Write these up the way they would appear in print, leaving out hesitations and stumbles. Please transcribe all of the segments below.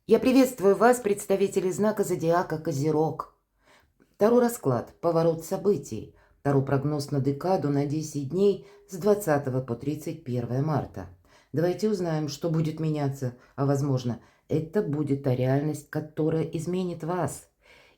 Я приветствую вас, представители знака зодиака Козерог. Таро расклад, поворот событий. Таро прогноз на декаду на 10 дней с 20 по 31 марта. Давайте узнаем, что будет меняться, а возможно, это будет та реальность, которая изменит вас.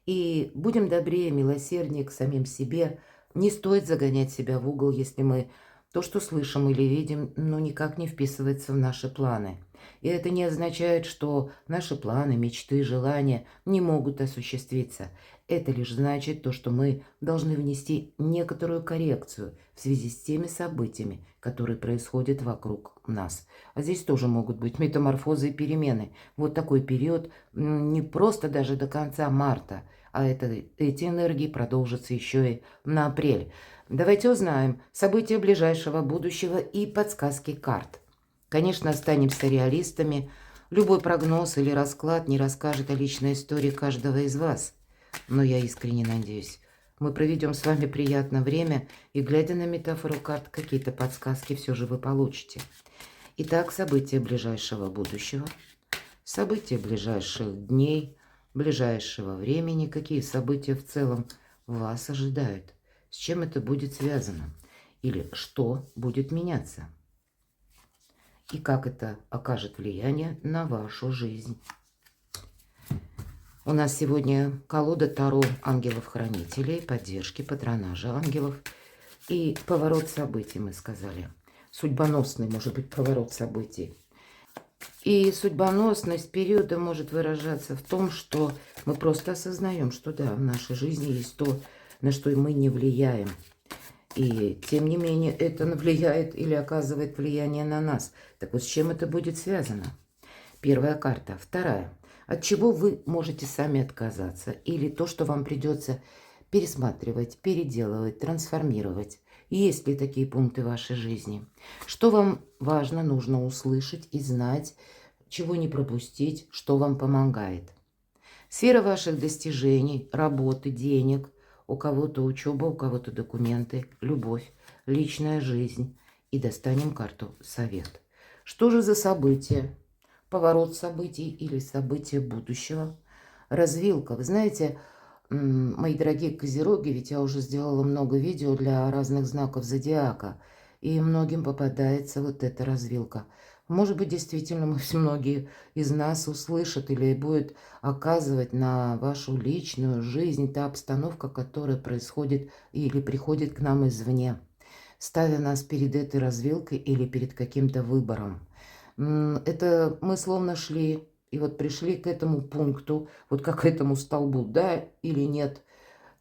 И будем добрее, милосерднее к самим себе. Не стоит загонять себя в угол, если мы то, что слышим или видим, никак не вписывается в наши планы. И это не означает, что наши планы, мечты, желания не могут осуществиться. Это лишь значит то, что мы должны внести некоторую коррекцию в связи с теми событиями, которые происходят вокруг нас. А здесь тоже могут быть метаморфозы и перемены. Вот такой период не просто даже до конца марта, а эти энергии продолжатся еще и на апрель. Давайте узнаем события ближайшего будущего и подсказки карт. Конечно, останемся реалистами. Любой прогноз или расклад не расскажет о личной истории каждого из вас. Но я искренне надеюсь, мы проведем с вами приятное время, и, глядя на метафору карт, какие-то подсказки все же вы получите. Итак, события ближайшего будущего, события ближайших дней, ближайшего времени, какие события в целом вас ожидают, с чем это будет связано, или что будет меняться, и как это окажет влияние на вашу жизнь. У нас сегодня колода Таро ангелов-хранителей, поддержки, патронажа ангелов и поворот событий, мы сказали. Судьбоносный может быть поворот событий. И судьбоносность периода может выражаться в том, что мы просто осознаем, что да, в нашей жизни есть то, на что мы не влияем. И тем не менее это влияет или оказывает влияние на нас. Так вот, с чем это будет связано? Первая карта. Вторая. От чего вы можете сами отказаться, или то, что вам придется пересматривать, переделывать, трансформировать. Есть ли такие пункты в вашей жизни? Что вам важно, нужно услышать и знать, чего не пропустить, что вам помогает. Сфера ваших достижений, работы, денег, у кого-то учеба, у кого-то документы, любовь, личная жизнь. И достанем карту «Совет». Что же за события? Поворот событий или события будущего. Развилка. Вы знаете, мои дорогие козероги, ведь я уже сделала много видео для разных знаков зодиака, и многим попадается вот эта развилка. Может быть, действительно, многие из нас услышат или будет оказывать на вашу личную жизнь та обстановка, которая происходит или приходит к нам извне, ставя нас перед этой развилкой или перед каким-то выбором. Это мы словно шли, и вот пришли к этому пункту, вот как к этому столбу, да или нет.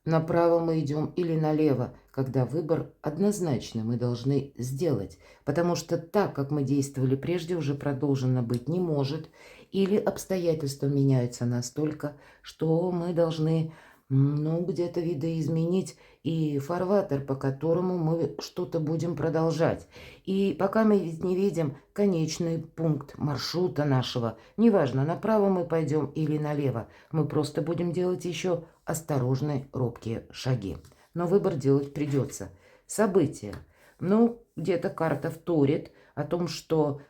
Направо мы идем или налево, когда выбор однозначно мы должны сделать. Потому что так, как мы действовали прежде, уже продолжено быть не может. Или обстоятельства меняются настолько, что мы должны где-то видоизменить и фарватер, по которому мы что-то будем продолжать. И пока мы не видим конечный пункт маршрута нашего, неважно, направо мы пойдем или налево, мы просто будем делать еще осторожные, робкие шаги. Но выбор делать придется. События. Где-то карта вторит о том, что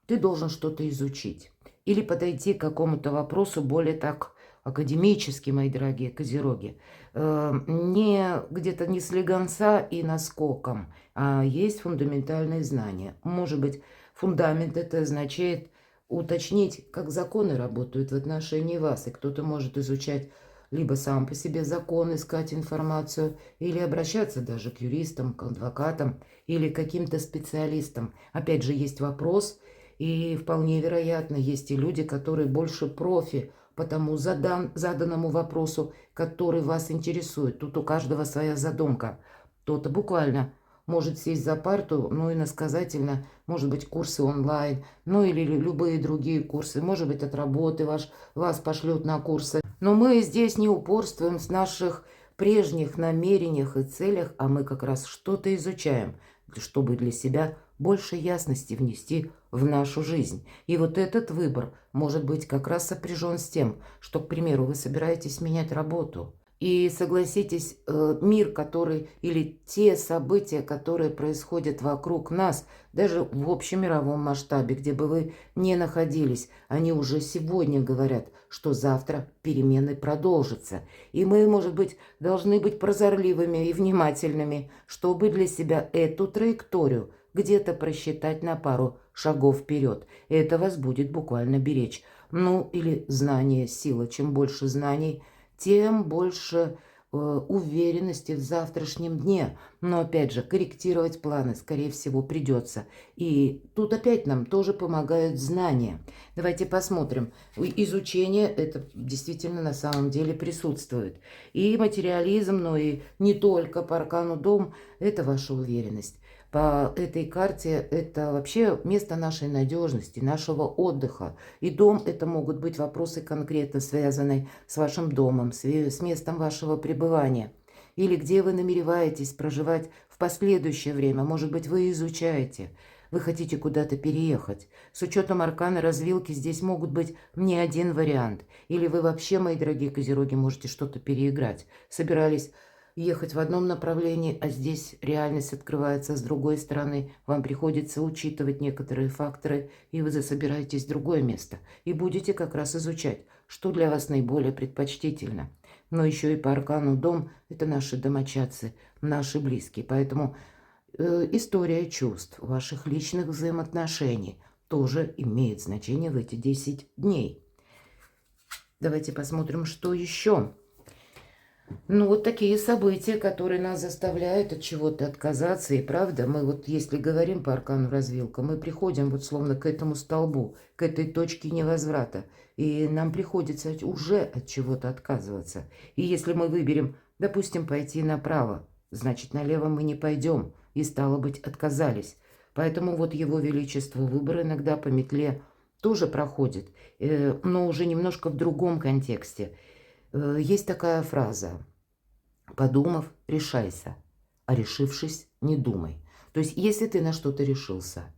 ты должен что-то изучить. Или подойти к какому-то вопросу более так академически, мои дорогие козероги. Не где-то не с легонца и наскоком, а есть фундаментальные знания. Может быть, фундамент это означает уточнить, как законы работают в отношении вас. И кто-то может изучать либо сам по себе закон, искать информацию, или обращаться даже к юристам, к адвокатам, или к каким-то специалистам. Опять же, есть вопрос, и вполне вероятно, есть и люди, которые больше профи по тому заданному вопросу, который вас интересует. Тут у каждого своя задумка. Кто-то буквально может сесть за парту, иносказательно, может быть, курсы онлайн, или любые другие курсы. Может быть, от работы вас пошлют на курсы. Но мы здесь не упорствуем с наших прежних намерениях и целях, а мы как раз что-то изучаем, чтобы для себя больше ясности внести в нашу жизнь. И вот этот выбор может быть как раз сопряжен с тем, что, к примеру, вы собираетесь менять работу. И согласитесь, мир, который или те события, которые происходят вокруг нас, даже в общемировом масштабе, где бы вы ни находились, они уже сегодня говорят, что завтра перемены продолжатся. И мы, может быть, должны быть прозорливыми и внимательными, чтобы для себя эту траекторию где-то просчитать на пару шагов вперед. И это вас будет буквально беречь. Ну, или знание, сила. Чем больше знаний, тем больше уверенности в завтрашнем дне. Но опять же, корректировать планы, скорее всего, придется. И тут опять нам тоже помогают знания. Давайте посмотрим. Изучение это действительно на самом деле присутствует. И материализм, но и не только по аркану дом, это ваша уверенность. По этой карте это вообще место нашей надежности, нашего отдыха. И дом это могут быть вопросы конкретно связанные с вашим домом, с местом вашего пребывания. Или где вы намереваетесь проживать в последующее время. Может быть, вы изучаете, вы хотите куда-то переехать. С учетом аркана развилки здесь могут быть не один вариант. Или вы вообще, мои дорогие козероги, можете что-то переиграть. Собирались ехать в одном направлении, а здесь реальность открывается с другой стороны. Вам приходится учитывать некоторые факторы, и вы засобираетесь в другое место. И будете как раз изучать, что для вас наиболее предпочтительно. Но еще и по аркану дом – это наши домочадцы, наши близкие. Поэтому история чувств, ваших личных взаимоотношений тоже имеет значение в эти 10 дней. Давайте посмотрим, что еще. Ну, вот такие события, которые нас заставляют от чего-то отказаться. И правда, мы вот, если говорим по аркану развилка, мы приходим вот словно к этому столбу, к этой точке невозврата. И нам приходится уже от чего-то отказываться. И если мы выберем, допустим, пойти направо, значит, налево мы не пойдем. И, стало быть, отказались. Поэтому вот его величество выбор иногда по метле тоже проходит, но уже немножко в другом контексте. Есть такая фраза: подумав, решайся, а решившись, не думай. То есть, если ты на что-то решился,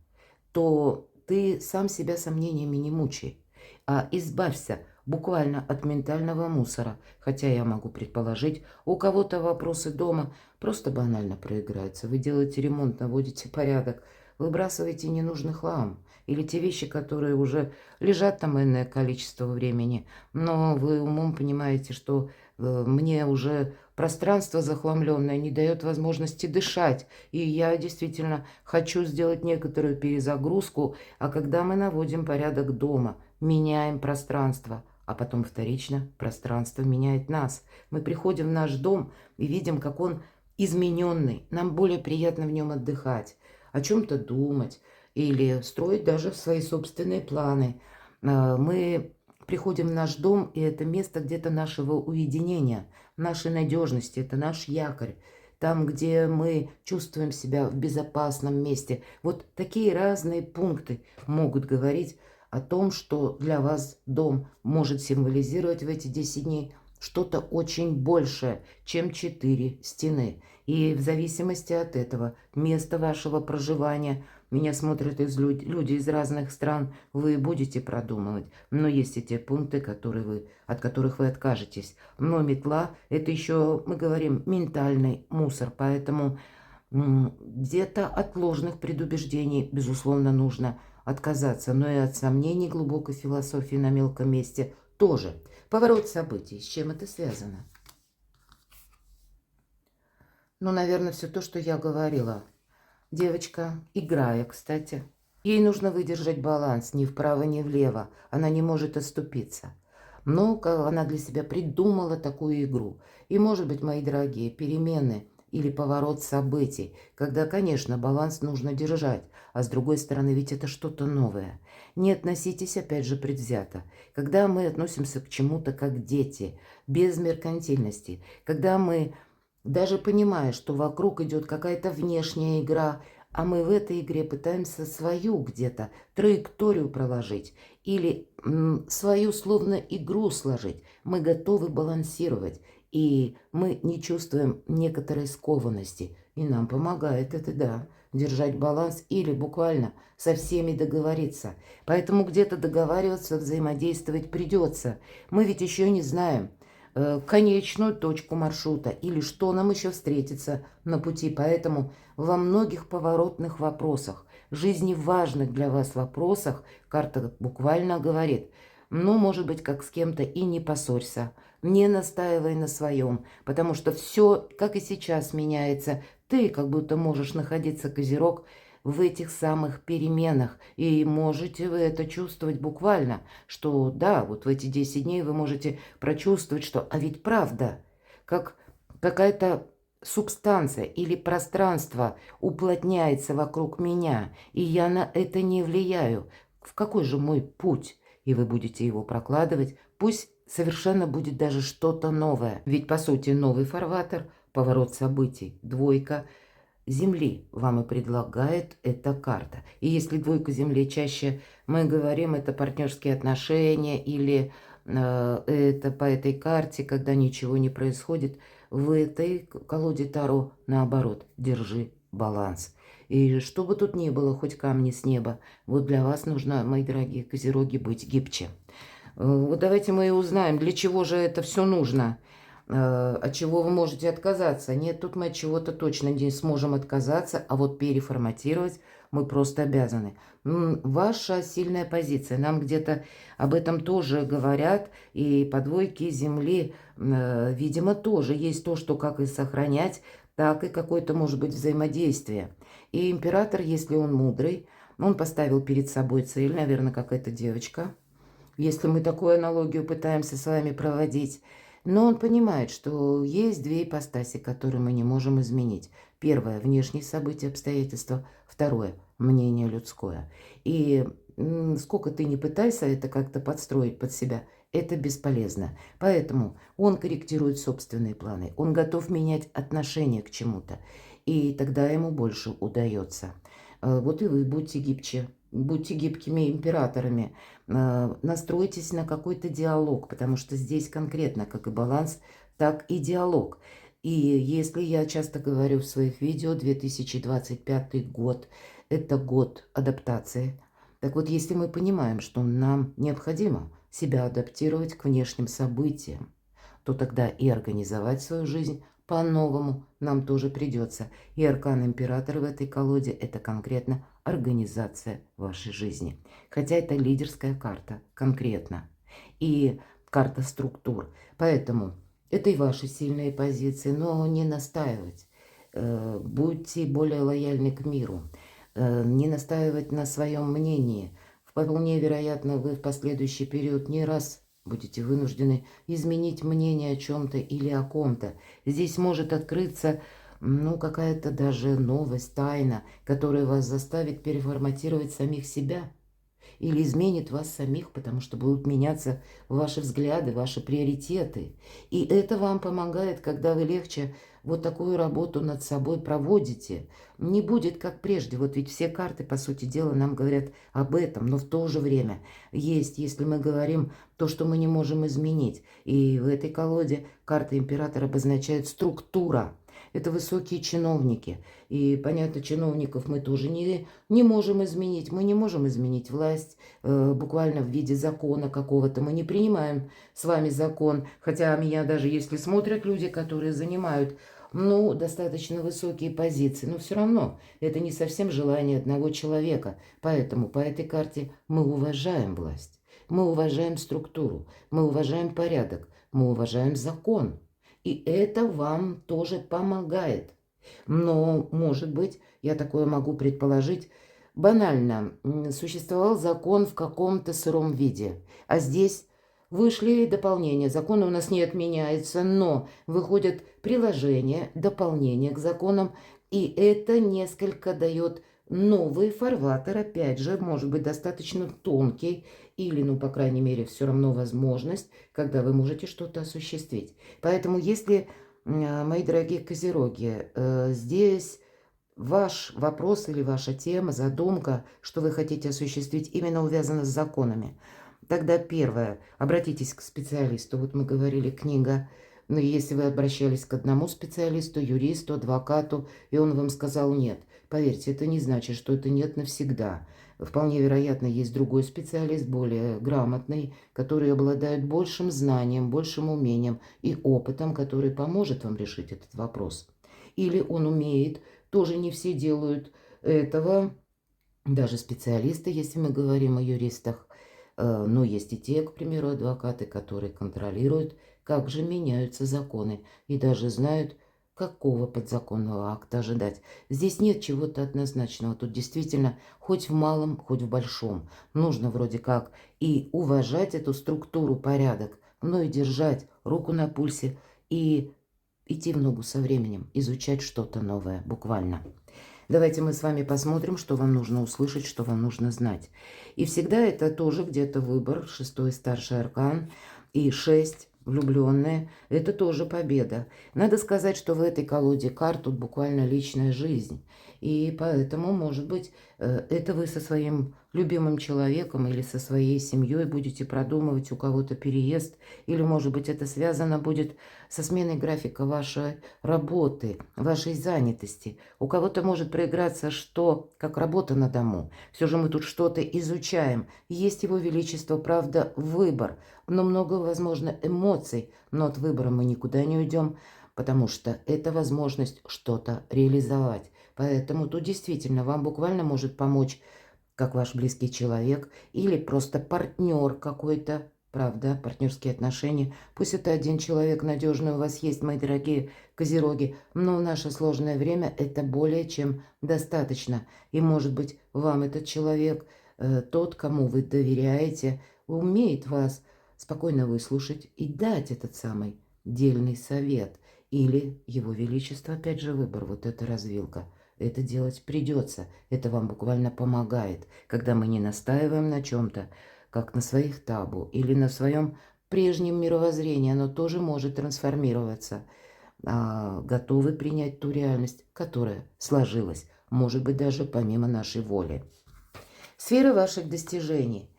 то ты сам себя сомнениями не мучай, а избавься буквально от ментального мусора. Хотя я могу предположить, у кого-то вопросы дома просто банально проиграются. Вы делаете ремонт, наводите порядок, выбрасываете ненужный хлам или те вещи, которые уже лежат там энное количество времени, но вы умом понимаете, что мне уже пространство захламленное не дает возможности дышать, и я действительно хочу сделать некоторую перезагрузку, а когда мы наводим порядок дома, меняем пространство, а потом вторично пространство меняет нас. Мы приходим в наш дом и видим, как он измененный, нам более приятно в нем отдыхать, о чем-то думать или строить даже свои собственные планы. Мы приходим в наш дом, и это место где-то нашего уединения, нашей надежности, это наш якорь. Там, где мы чувствуем себя в безопасном месте. Вот такие разные пункты могут говорить о том, что для вас дом может символизировать в эти 10 дней что-то очень большее, чем 4 стены. И в зависимости от этого места вашего проживания, меня смотрят люди из разных стран, вы будете продумывать. Но есть и те пункты, от которых вы откажетесь. Но метла – это еще, мы говорим, ментальный мусор. Поэтому где-то от ложных предубеждений, безусловно, нужно отказаться. Но и от сомнений глубокой философии на мелком месте тоже. Поворот событий. С чем это связано? Ну, наверное, все то, что я говорила. Девочка, играя, кстати, ей нужно выдержать баланс ни вправо, ни влево. Она не может отступиться. Но она для себя придумала такую игру. И, может быть, мои дорогие, перемены или поворот событий, когда, конечно, баланс нужно держать, а с другой стороны, ведь это что-то новое. Не относитесь, опять же, предвзято. Когда мы относимся к чему-то как дети, без меркантильности, когда мы, даже понимая, что вокруг идет какая-то внешняя игра, а мы в этой игре пытаемся свою где-то траекторию проложить или свою словно игру сложить, мы готовы балансировать. И мы не чувствуем некоторой скованности. И нам помогает это, да, держать баланс или буквально со всеми договориться. Поэтому где-то договариваться, взаимодействовать придется. Мы ведь еще не знаем, конечную точку маршрута или что нам еще встретится на пути. Поэтому во многих поворотных вопросах, жизни важных для вас вопросах, карта буквально говорит, ну, может быть, как с кем-то и не поссорься, не настаивай на своем, потому что все, как и сейчас, меняется. Ты как будто можешь находиться, Козерог, в этих самых переменах. И можете вы это чувствовать буквально, что да, вот в эти 10 дней вы можете прочувствовать, что а ведь правда, как какая-то субстанция или пространство уплотняется вокруг меня, и я на это не влияю. В какой же мой путь? И вы будете его прокладывать. Пусть совершенно будет даже что-то новое. Ведь, по сути, новый фарватер, поворот событий, двойка Земли вам и предлагает эта карта. И если двойка Земли чаще мы говорим, это партнерские отношения или это по этой карте, когда ничего не происходит, в этой колоде Таро наоборот, держи баланс. И что бы тут ни было, хоть камни с неба, вот для вас нужно, мои дорогие козероги, быть гибче. Вот давайте мы и узнаем, для чего же это все нужно. От чего вы можете отказаться. Нет, тут мы от чего-то точно не сможем отказаться, а вот переформатировать мы просто обязаны. Ваша сильная позиция. Нам где-то об этом тоже говорят, и по двойке Земли, видимо, тоже есть то, что как и сохранять, так и какое-то, может быть, взаимодействие. И император, если он мудрый, он поставил перед собой цель, наверное, какая-то девочка, если мы такую аналогию пытаемся с вами проводить. Но он понимает, что есть две ипостаси, которые мы не можем изменить. Первое – внешние события, обстоятельства. Второе – мнение людское. И сколько ты не пытайся это как-то подстроить под себя, это бесполезно. Поэтому он корректирует собственные планы. Он готов менять отношение к чему-то. И тогда ему больше удается. Вот и вы будьте гибче. Будьте гибкими императорами, настройтесь на какой-то диалог, потому что здесь конкретно как и баланс, так и диалог. И если я часто говорю в своих видео, 2025 год – это год адаптации. Так вот, если мы понимаем, что нам необходимо себя адаптировать к внешним событиям, то тогда и организовать свою жизнь по-новому нам тоже придется. И аркан императора в этой колоде – это конкретно организация вашей жизни. Хотя это лидерская карта конкретно. И карта структур. Поэтому это и ваши сильные позиции, но не настаивать. Будьте более лояльны к миру. Не настаивать на своем мнении. Вполне вероятно, вы в последующий период не раз будете вынуждены изменить мнение о чем-то или о ком-то. Здесь может открыться, ну, какая-то даже новость, тайна, которая вас заставит переформатировать самих себя или изменит вас самих, потому что будут меняться ваши взгляды, ваши приоритеты. И это вам помогает, когда вы легче вот такую работу над собой проводите. Не будет как прежде. Вот ведь все карты, по сути дела, нам говорят об этом, но в то же время есть, если мы говорим то, что мы не можем изменить. И в этой колоде карта императора обозначает структура. Это высокие чиновники. И, понятно, чиновников мы тоже не можем изменить. Мы не можем изменить власть буквально в виде закона какого-то. Мы не принимаем с вами закон. Хотя меня даже если смотрят люди, которые занимают, ну, достаточно высокие позиции, но все равно это не совсем желание одного человека. Поэтому по этой карте мы уважаем власть. Мы уважаем структуру. Мы уважаем порядок. Мы уважаем закон. И это вам тоже помогает. Но, может быть, я такое могу предположить, банально, существовал закон в каком-то сыром виде. А здесь вышли дополнения. Закон у нас не отменяется, но выходят приложения, дополнения к законам. И это несколько дает новый фарватер, опять же, может быть, достаточно тонкий, или, ну, по крайней мере, все равно возможность, когда вы можете что-то осуществить. Поэтому, если, мои дорогие козероги, здесь ваш вопрос или ваша тема, задумка, что вы хотите осуществить, именно увязана с законами, тогда первое, обратитесь к специалисту. Вот мы говорили, книга. Но если вы обращались к одному специалисту, юристу, адвокату, и он вам сказал нет, поверьте, это не значит, что это нет навсегда. Вполне вероятно, есть другой специалист, более грамотный, который обладает большим знанием, большим умением и опытом, который поможет вам решить этот вопрос. Или он умеет, тоже не все делают этого, даже специалисты, если мы говорим о юристах. Но есть и те, к примеру, адвокаты, которые контролируют, как же меняются законы и даже знают, какого подзаконного акта ожидать. Здесь нет чего-то однозначного. Тут действительно хоть в малом, хоть в большом. Нужно вроде как и уважать эту структуру, порядок, но и держать руку на пульсе и идти в ногу со временем, изучать что-то новое, буквально. Давайте мы с вами посмотрим, что вам нужно услышать, что вам нужно знать. И всегда это тоже где-то выбор. 6-й старший аркан и 6 влюбленные. Это тоже победа. Надо сказать, что в этой колоде карт тут буквально личная жизнь. И поэтому, может быть, это вы со своим любимым человеком или со своей семьей будете продумывать у кого-то переезд. Или, может быть, это связано будет со сменой графика вашей работы, вашей занятости. У кого-то может проиграться, что как работа на дому. Все же мы тут что-то изучаем. Есть его величество, правда, выбор. Но много, возможно, эмоций. Но от выбора мы никуда не уйдем, потому что это возможность что-то реализовать. Поэтому тут действительно вам буквально может помочь как ваш близкий человек или просто партнер какой-то. Правда, партнерские отношения. Пусть это один человек надежный у вас есть, мои дорогие козероги, но в наше сложное время это более чем достаточно. И, может быть, вам этот человек, тот, кому вы доверяете, умеет вас спокойно выслушать и дать этот самый дельный совет. Или его величество, опять же, выбор, вот эта развилка. Это делать придется. Это вам буквально помогает, когда мы не настаиваем на чем-то, как на своих табу или на своем прежнем мировоззрении. Оно тоже может трансформироваться. Готовы принять ту реальность, которая сложилась, может быть, даже помимо нашей воли. Сфера ваших достижений.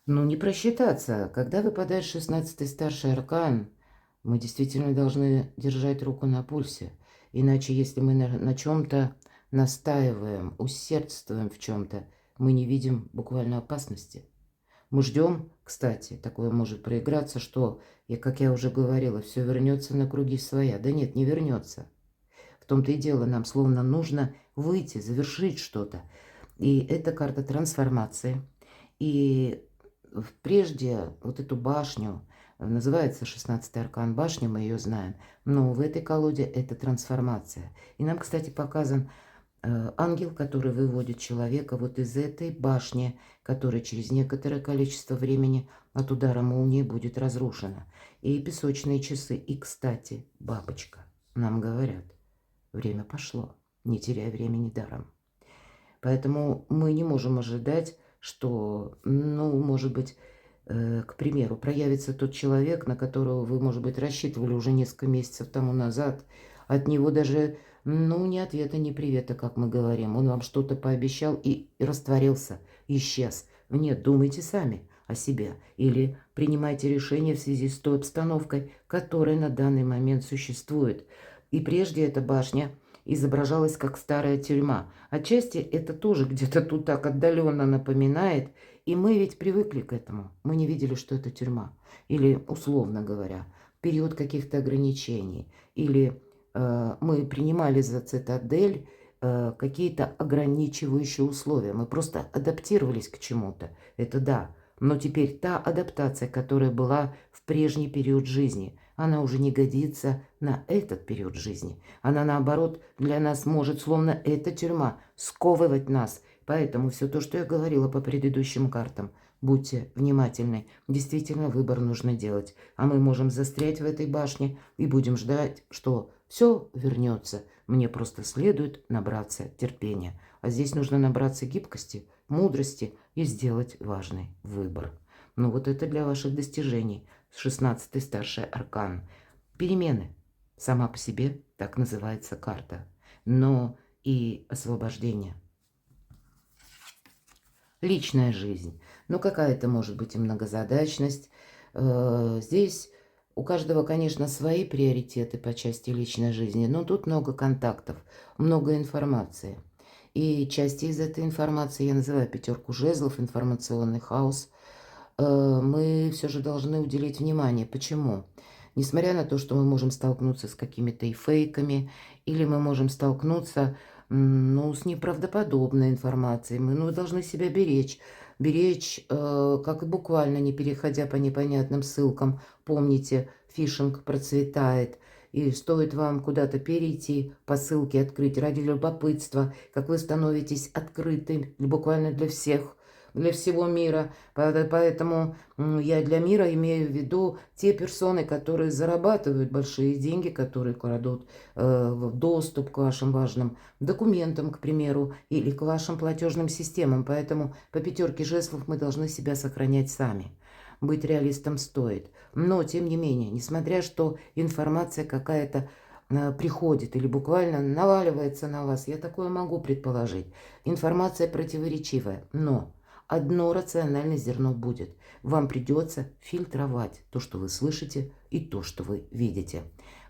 Ну, не просчитаться. Когда выпадает 16-й старший аркан, мы действительно должны держать руку на пульсе. Иначе, если мы на чем-то настаиваем, усердствуем в чем-то, мы не видим буквально опасности. Мы ждем, кстати, такое может проиграться, что, как я уже говорила, все вернется на круги своя. Да нет, не вернется. В том-то и дело, нам словно нужно выйти, завершить что-то. И это карта трансформации. И прежде вот эту башню, называется 16-й аркан башни, мы ее знаем, но в этой колоде это трансформация. И нам, кстати, показан ангел, который выводит человека вот из этой башни, которая через некоторое количество времени от удара молнии будет разрушена. И песочные часы, и, кстати, бабочка. Нам говорят, время пошло, не теряя времени даром. Поэтому мы не можем ожидать, что, ну, может быть, к примеру, проявится тот человек, на которого вы, может быть, рассчитывали уже несколько месяцев тому назад. От него даже, ну, ни ответа, ни привета, как мы говорим. Он вам что-то пообещал и растворился, исчез. Нет, думайте сами о себе. Или принимайте решение в связи с той обстановкой, которая на данный момент существует. И прежде эта башня изображалась как старая тюрьма. Отчасти это тоже где-то тут так отдаленно напоминает. И мы ведь привыкли к этому. Мы не видели, что это тюрьма. Или, условно говоря, период каких-то ограничений. Или мы принимали за цитадель какие-то ограничивающие условия. Мы просто адаптировались к чему-то. Это да. Но теперь та адаптация, которая была в прежний период жизни, она уже не годится на этот период жизни. Она, наоборот, для нас может, словно эта тюрьма, сковывать нас. Поэтому все то, что я говорила по предыдущим картам, будьте внимательны. Действительно, выбор нужно делать. А мы можем застрять в этой башне и будем ждать, что все вернется. Мне просто следует набраться терпения. А здесь нужно набраться гибкости, мудрости и сделать важный выбор. Ну вот это для ваших достижений. 16-й старший аркан. Перемены. Сама по себе так называется карта. Но и освобождение. Личная жизнь. Ну какая-то может быть и многозадачность. Здесь у каждого, конечно, свои приоритеты по части личной жизни. Но тут много контактов, много информации. И части из этой информации, я называю пятерку жезлов, информационный хаос, мы все же должны уделить внимание. Почему? Несмотря на то, что мы можем столкнуться с какими-то и фейками, или мы можем столкнуться, ну, с неправдоподобной информацией, мы, ну, должны себя беречь. Беречь, как и буквально, не переходя по непонятным ссылкам. Помните, фишинг процветает. И стоит вам куда-то перейти, по ссылке открыть ради любопытства, как вы становитесь открыты буквально для всего мира. Поэтому я для мира имею в виду те персоны, которые зарабатывают большие деньги, которые крадут доступ к вашим важным документам, к примеру, или к вашим платежным системам. Поэтому по пятерке жезлов мы должны себя сохранять сами. Быть реалистом стоит. Но, тем не менее, несмотря что информация какая-то приходит или буквально наваливается на вас, я такое могу предположить. Информация противоречивая, но одно рациональное зерно будет. Вам придется фильтровать то, что вы слышите, и то, что вы видите.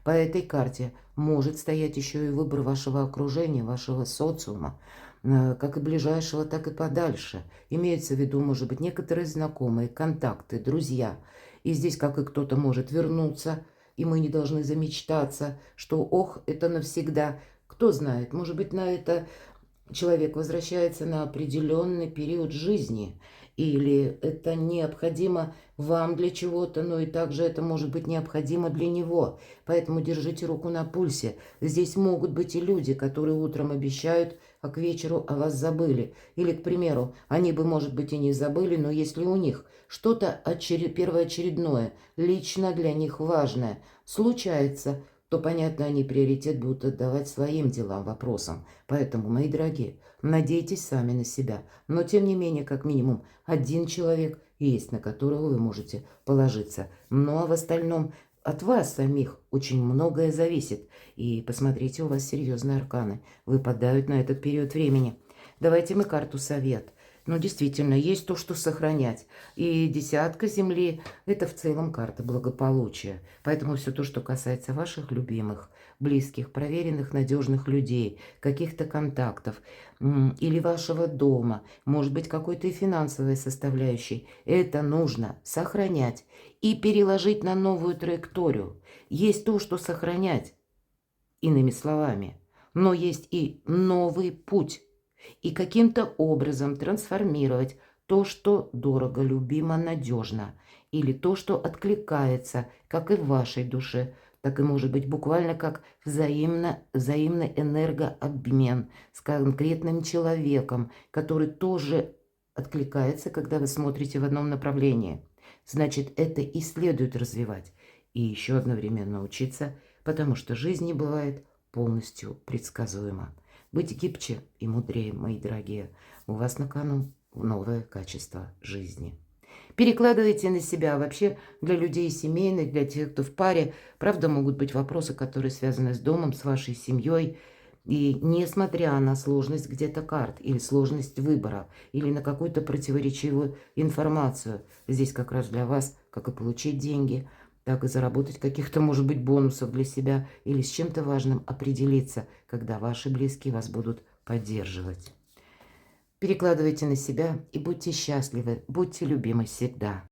По этой карте может стоять еще и выбор вашего окружения, вашего социума, как и ближайшего, так и подальше. Имеется в виду, может быть, некоторые знакомые, контакты, друзья. И здесь как и кто-то может вернуться, и мы не должны замечтаться, что ох, это навсегда. Кто знает, может быть, на это человек возвращается на определенный период жизни, или это необходимо вам для чего-то, но и также это может быть необходимо для него. Поэтому держите руку на пульсе. Здесь могут быть и люди, которые утром обещают, а к вечеру о вас забыли. Или, к примеру, они бы, может быть, и не забыли, но если у них что-то первоочередное, лично для них важное случается, то, понятно, они приоритет будут отдавать своим делам, вопросам. Поэтому, мои дорогие, надейтесь сами на себя. Но, тем не менее, как минимум, один человек есть, на которого вы можете положиться. Ну, а в остальном от вас самих очень многое зависит. И посмотрите, у вас серьезные арканы выпадают на этот период времени. Давайте мы карту совет. Но действительно, есть то, что сохранять. И десятка земли – это в целом карта благополучия. Поэтому все то, что касается ваших любимых, близких, проверенных, надежных людей, каких-то контактов или вашего дома, может быть, какой-то и финансовой составляющей, это нужно сохранять и переложить на новую траекторию. Есть то, что сохранять, иными словами, но есть и новый путь. И каким-то образом трансформировать то, что дорого, любимо, надежно, или то, что откликается как и в вашей душе, так и может быть буквально как взаимный энергообмен с конкретным человеком, который тоже откликается, когда вы смотрите в одном направлении. Значит, это и следует развивать. И еще одновременно учиться, потому что жизнь не бывает полностью предсказуема. Быть гибче и мудрее, мои дорогие. У вас на кону новое качество жизни. Перекладывайте на себя. Вообще для людей семейных, для тех, кто в паре, правда, могут быть вопросы, которые связаны с домом, с вашей семьей. И несмотря на сложность где-то карт, или сложность выбора, или на какую-то противоречивую информацию, здесь как раз для вас, как и получить деньги, так и заработать каких-то, может быть, бонусов для себя, или с чем-то важным определиться, когда ваши близкие вас будут поддерживать. Перекладывайте на себя и будьте счастливы, будьте любимы всегда.